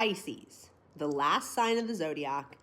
Pisces, the last sign of the zodiac,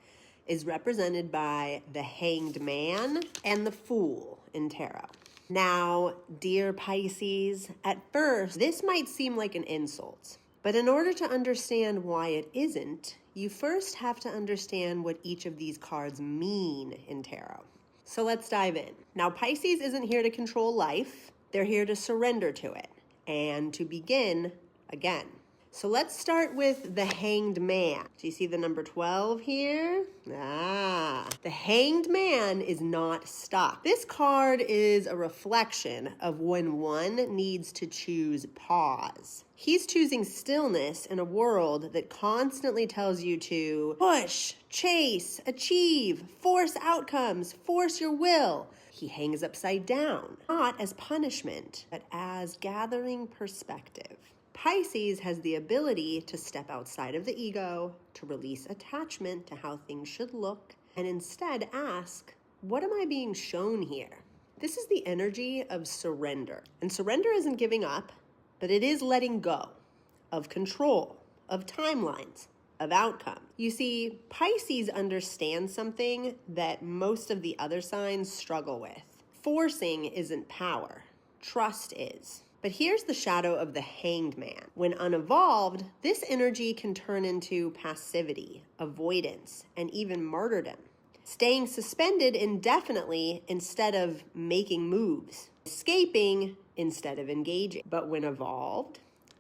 is represented by the Hanged Man and the Fool in tarot. Now, dear Pisces, at first, this might seem like an insult. But in order to understand why it isn't, you first have to understand what each of these cards mean in tarot. So let's dive in. Now, Pisces isn't here to control life. They're here to surrender to it and to begin again. So let's start with the Hanged Man. Do you see the number 12 here? The Hanged Man is not stuck. This card is a reflection of when one needs to choose pause. He's choosing stillness in a world that constantly tells you to push, chase, achieve, force outcomes, force your will. He hangs upside down, not as punishment, but as gathering perspective. Pisces has the ability to step outside of the ego, to release attachment to how things should look, and instead ask, what am I being shown here? This is the energy of surrender. And surrender isn't giving up, but it is letting go of control, of timelines, of outcome. You see, Pisces understands something that most of the other signs struggle with. Forcing isn't power. Trust is. But here's the shadow of the Hanged Man. When unevolved, this energy can turn into passivity, avoidance, and even martyrdom. Staying suspended indefinitely instead of making moves. Escaping instead of engaging. But when evolved,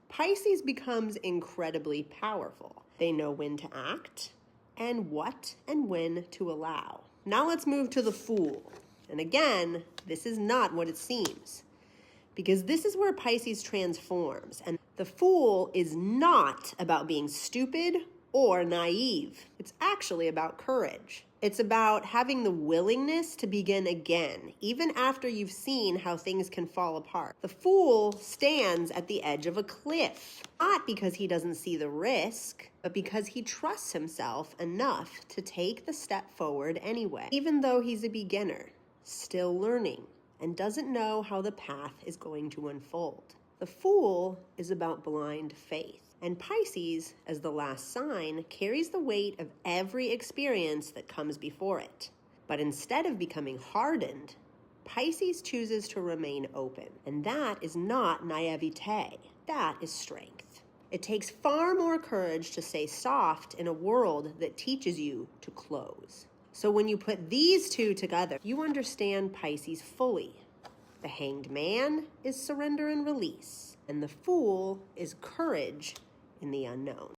Pisces becomes incredibly powerful. They know when to act and what and when to allow. Now let's move to the Fool. And again, this is not what it seems. Because this is where Pisces transforms. And the Fool is not about being stupid or naive. It's actually about courage. It's about having the willingness to begin again, even after you've seen how things can fall apart. The Fool stands at the edge of a cliff, not because he doesn't see the risk, but because he trusts himself enough to take the step forward anyway, even though he's a beginner, still learning, and doesn't know how the path is going to unfold. The Fool is about blind faith. And Pisces, as the last sign, carries the weight of every experience that comes before it. But instead of becoming hardened, Pisces chooses to remain open. And that is not naivete. That is strength. It takes far more courage to stay soft in a world that teaches you to close. So when you put these two together, you understand Pisces fully. The Hanged Man is surrender and release, and the Fool is courage in the unknown.